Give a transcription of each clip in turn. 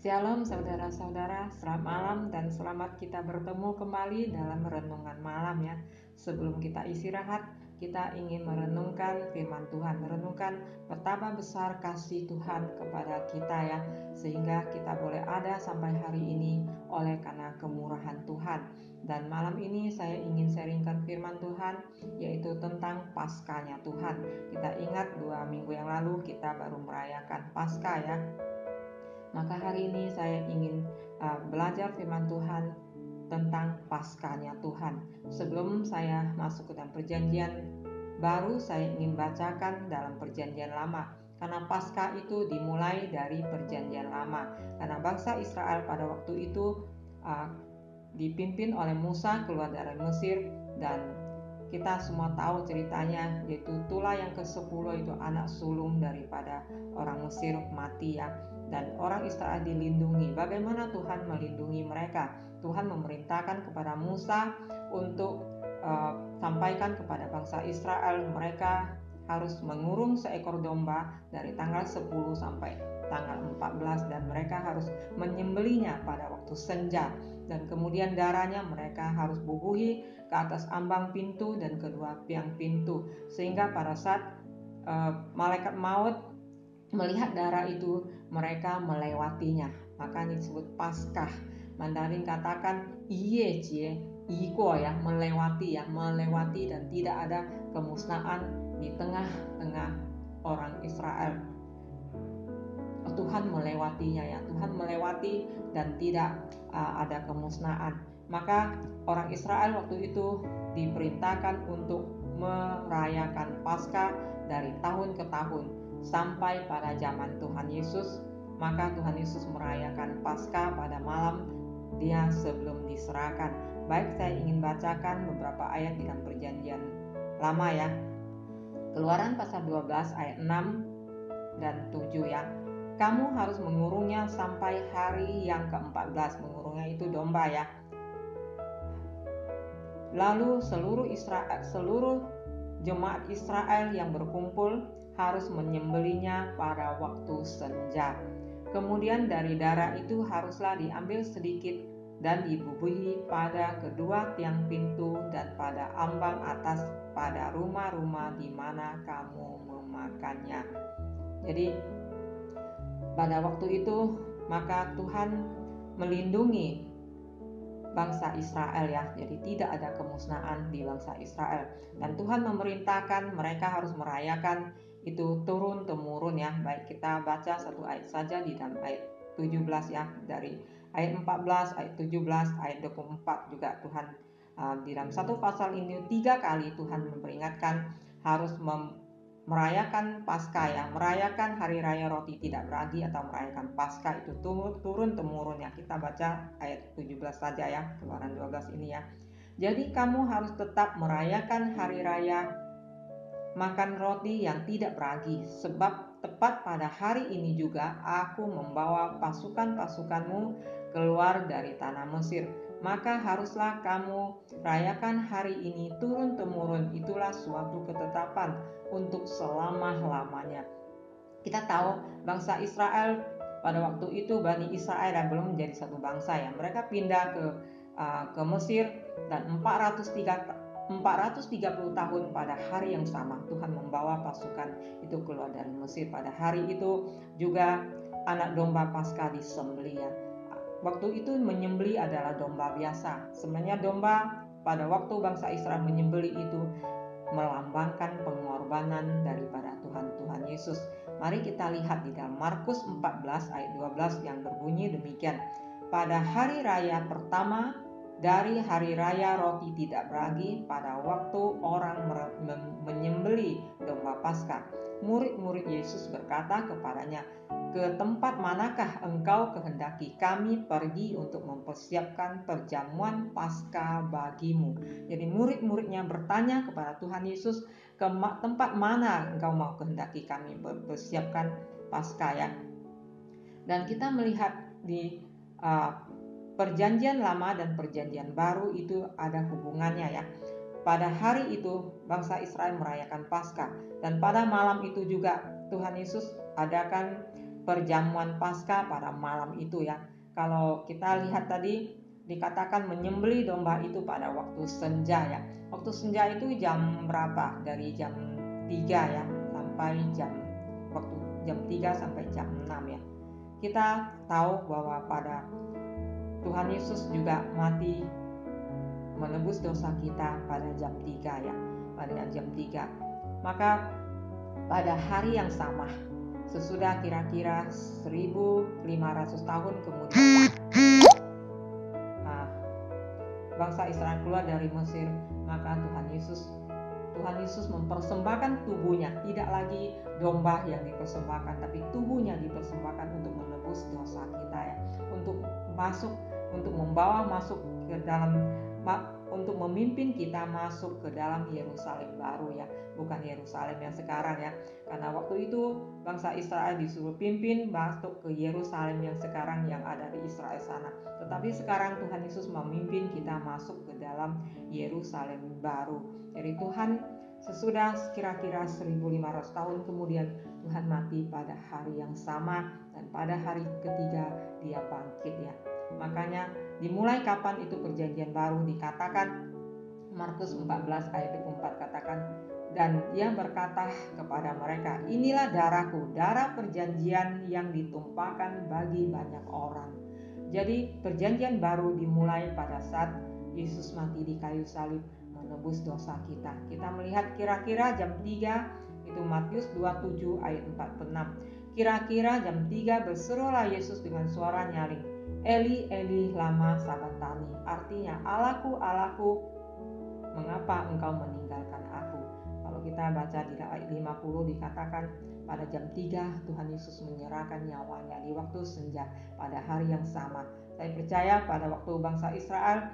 Shalom saudara-saudara, selamat malam dan selamat kita bertemu kembali dalam renungan malam ya. Sebelum kita istirahat, kita ingin merenungkan firman Tuhan, merenungkan betapa besar kasih Tuhan kepada kita ya, sehingga kita boleh ada sampai hari ini oleh karena kemurahan Tuhan. Dan malam ini saya ingin sharingkan firman Tuhan, yaitu tentang Paskahnya Tuhan. Kita ingat 2 minggu yang lalu kita baru merayakan Paskah ya. Maka hari ini saya ingin belajar firman Tuhan tentang Paskahnya Tuhan. Sebelum saya masuk ke dalam perjanjian baru, saya ingin bacakan dalam perjanjian lama. Karena Paskah itu dimulai dari perjanjian lama. Karena bangsa Israel pada waktu itu dipimpin oleh Musa keluar dari Mesir, dan kita semua tahu ceritanya, yaitu Tulah yang ke-10 itu anak sulung daripada orang Mesir mati ya. Dan orang Israel dilindungi. Bagaimana Tuhan melindungi mereka? Tuhan memerintahkan kepada Musa untuk sampaikan kepada bangsa Israel, mereka harus mengurung seekor domba dari tanggal 10 sampai tanggal 14, dan mereka harus menyembelihnya pada waktu senja. Dan kemudian darahnya mereka harus bubuhi ke atas ambang pintu dan kedua tiang pintu, sehingga pada saat malaikat maut melihat darah itu, mereka melewatinya. Makanya disebut Paskah. Mandarin katakan iye cie, iko ya, melewati ya, melewati, dan tidak ada kemusnahan di tengah-tengah orang Israel. Tuhan melewatinya ya, Tuhan melewati dan tidak ada kemusnahan. Maka orang Israel waktu itu diperintahkan untuk merayakan Paskah dari tahun ke tahun sampai pada zaman Tuhan Yesus. Maka Tuhan Yesus merayakan Paskah pada malam Dia sebelum diserahkan. Baik, saya ingin bacakan beberapa ayat di dalam perjanjian lama ya. Keluaran pasal 12 ayat 6 dan 7 ya. Kamu harus mengurungnya sampai hari yang ke-14. Mengurungnya itu domba ya. Lalu seluruh jemaat Israel yang berkumpul harus menyembelihnya pada waktu senja. Kemudian dari darah itu haruslah diambil sedikit dan dibubuhi pada kedua tiang pintu dan pada ambang atas pada rumah-rumah di mana kamu memakannya. Jadi pada waktu itu maka Tuhan melindungi bangsa Israel ya. Jadi tidak ada kemusnahan di bangsa Israel. Dan Tuhan memerintahkan mereka harus merayakan itu turun temurun ya. Baik, kita baca satu ayat saja di dalam ayat 17 ya. Dari ayat 14, ayat 17, ayat 24 juga Tuhan di dalam satu pasal ini 3 kali Tuhan memperingatkan harus merayakan Paskah ya, merayakan hari raya roti tidak beragi atau merayakan Paskah itu turun temurun ya. Kita baca ayat 17 saja ya, Keluaran 12 ini ya. Jadi kamu harus tetap merayakan hari raya makan roti yang tidak beragi, sebab tepat pada hari ini juga aku membawa pasukan-pasukanmu keluar dari tanah Mesir. Maka haruslah kamu rayakan hari ini turun temurun. Itulah suatu ketetapan untuk selama-lamanya. Kita tahu bangsa Israel pada waktu itu, Bani Israel dan belum menjadi satu bangsa ya. Mereka pindah ke Mesir, dan 430 tahun pada hari yang sama Tuhan membawa pasukan itu keluar dari Mesir. Pada hari itu juga anak domba Paskah disembelih ya. Waktu itu menyembelih adalah domba biasa. Sebenarnya domba pada waktu bangsa Israel menyembelih itu melambangkan pengorbanan daripada Tuhan Yesus. Mari kita lihat di dalam Markus 14 ayat 12 yang berbunyi demikian. Pada hari raya pertama dari hari raya roti tidak beragi, pada waktu orang menyembelih domba Paskah, murid-murid Yesus berkata kepadanya, ke tempat manakah engkau kehendaki kami pergi untuk mempersiapkan perjamuan Paskah bagimu? Jadi murid-muridnya bertanya kepada Tuhan Yesus, ke tempat mana engkau mau kehendaki kami mempersiapkan Paskah ya. Dan kita melihat di perjanjian lama dan perjanjian baru itu ada hubungannya ya. Pada hari itu bangsa Israel merayakan Paskah, dan pada malam itu juga Tuhan Yesus adakan perjamuan Paskah pada malam itu ya. Kalau kita lihat tadi dikatakan menyembelih domba itu pada waktu senja ya. Waktu senja itu jam berapa? Dari jam 3 ya sampai waktu jam 3 sampai jam 6 ya. Kita tahu bahwa pada Tuhan Yesus juga mati menebus dosa kita pada jam 3 ya, pada jam 3. Maka pada hari yang sama, sesudah kira-kira 1500 tahun kemudian bangsa Israel keluar dari Mesir, maka Tuhan Yesus mempersembahkan tubuhnya, tidak lagi domba yang dipersembahkan, tapi tubuhnya dipersembahkan untuk menebus dosa kita ya, untuk membawa masuk ke dalam, untuk memimpin kita masuk ke dalam Yerusalem baru ya, bukan Yerusalem yang sekarang ya. Karena waktu itu bangsa Israel disuruh pimpin masuk ke Yerusalem yang sekarang yang ada di Israel sana. Tetapi sekarang Tuhan Yesus memimpin kita masuk ke dalam Yerusalem baru. Jadi Tuhan sesudah kira-kira 1500 tahun kemudian Tuhan mati pada hari yang sama, dan pada hari ketiga dia bangkit ya. Makanya dimulai kapan itu perjanjian baru dikatakan, Markus 14 ayat 24 katakan, dan dia berkata kepada mereka, inilah darahku, darah perjanjian yang ditumpahkan bagi banyak orang. Jadi perjanjian baru dimulai pada saat Yesus mati di kayu salib menebus dosa kita. Kita melihat kira-kira jam 3, itu Matius 27 ayat 46. Kira-kira jam 3 berserulah Yesus dengan suara nyaring, Eli Eli lama sabaktani, artinya Allahku Allahku, mengapa engkau meninggalkan aku. Kalau kita baca di ayat 50 dikatakan pada jam 3 Tuhan Yesus menyerahkan nyawanya di waktu senja pada hari yang sama. Saya percaya pada waktu bangsa Israel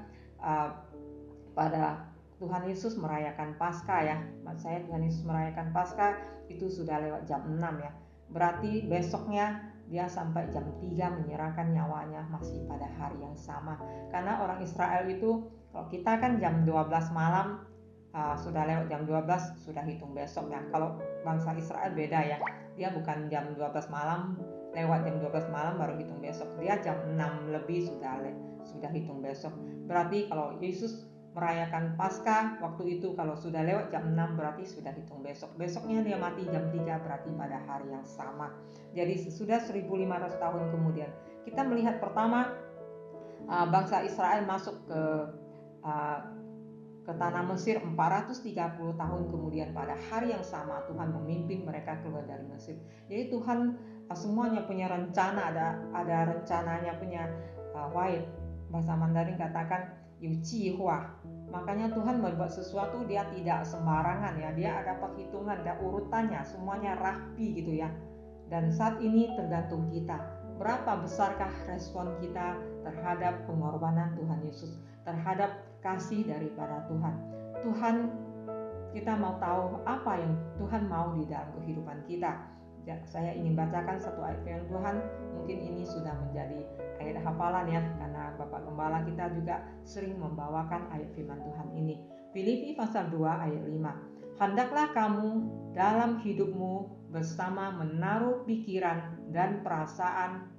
pada Tuhan Yesus merayakan Paskah ya. Maksud saya Tuhan Yesus merayakan Paskah itu sudah lewat jam 6 ya. Berarti besoknya dia sampai jam 3 menyerahkan nyawanya masih pada hari yang sama. Karena orang Israel itu, kalau kita kan jam 12 malam sudah lewat jam 12 sudah hitung besok ya. Kalau bangsa Israel beda ya. Dia bukan jam 12 malam lewat jam 12 malam baru hitung besok. Dia jam 6 lebih sudah hitung besok. Berarti kalau Yesus merayakan Paskah waktu itu kalau sudah lewat jam 6 berarti sudah hitung besok. Besoknya dia mati jam 3 berarti pada hari yang sama. Jadi sesudah 1500 tahun kemudian kita melihat pertama bangsa Israel masuk ke tanah Mesir 430 tahun kemudian. Pada hari yang sama Tuhan memimpin mereka keluar dari Mesir. Jadi Tuhan semuanya punya rencana, ada rencananya, punya White bahasa Mandarin katakan Yucihua. Makanya Tuhan berbuat sesuatu dia tidak sembarangan ya, dia ada perhitungan, ada urutannya, semuanya rapi gitu ya. Dan saat ini tergantung kita, berapa besarkah respon kita terhadap pengorbanan Tuhan Yesus, terhadap kasih daripada Tuhan. Kita mau tahu apa yang Tuhan mau di dalam kehidupan kita. Saya ingin bacakan satu ayat firman Tuhan, mungkin ini sudah menjadi ayat hafalan ya, karena Bapak Gembala kita juga sering membawakan ayat firman Tuhan ini. Filipi pasal 2 ayat 5. Hendaklah kamu dalam hidupmu bersama menaruh pikiran dan perasaan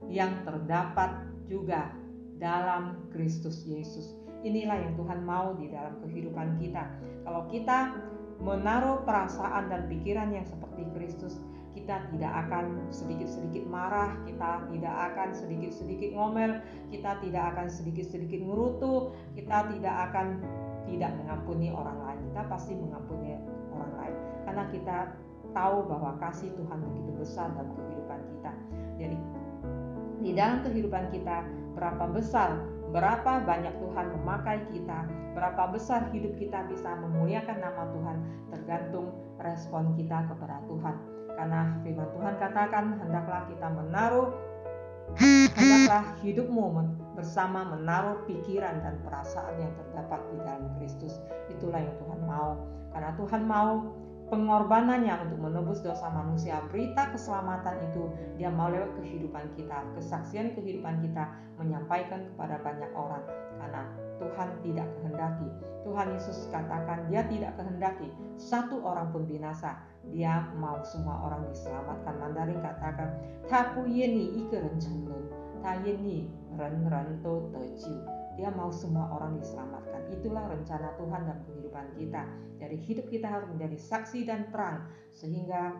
yang terdapat juga dalam Kristus Yesus. Inilah yang Tuhan mau di dalam kehidupan kita. Kalau kita menaruh perasaan dan pikiran yang seperti Kristus, kita tidak akan sedikit-sedikit marah, kita tidak akan sedikit-sedikit ngomel, kita tidak akan sedikit-sedikit ngerutu, kita tidak akan tidak mengampuni orang lain. Kita pasti mengampuni orang lain karena kita tahu bahwa kasih Tuhan begitu besar dalam kehidupan kita. Jadi di dalam kehidupan kita, berapa banyak Tuhan memakai kita, berapa besar hidup kita bisa memuliakan nama Tuhan, tergantung respon kita kepada Tuhan. Karena firman Tuhan katakan, hendaklah hidupmu bersama menaruh pikiran dan perasaan yang terdapat di dalam Kristus. Itulah yang Tuhan mau. Karena Tuhan mau pengorbanannya untuk menebus dosa manusia. Berita keselamatan itu dia mau lewat kehidupan kita, kesaksian kehidupan kita menyampaikan kepada banyak orang. karena Tuhan tidak kehendaki. Tuhan Yesus katakan dia tidak kehendaki satu orang pun binasa. Dia mau semua orang diselamatkan. Mandarin katakan, "Ta bu ye ni yi ge ren chen lun, ta ye ni ren ren do de jiu." Dia mau semua orang diselamatkan. Itulah rencana Tuhan dalam kehidupan kita. Jadi hidup kita harus menjadi saksi dan terang sehingga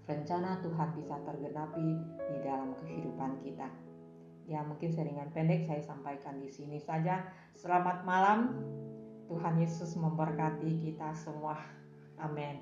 rencana Tuhan bisa tergenapi di dalam kehidupan kita. Ya, mungkin seringan pendek saya sampaikan di sini saja. Selamat malam. Tuhan Yesus memberkati kita semua. Amin.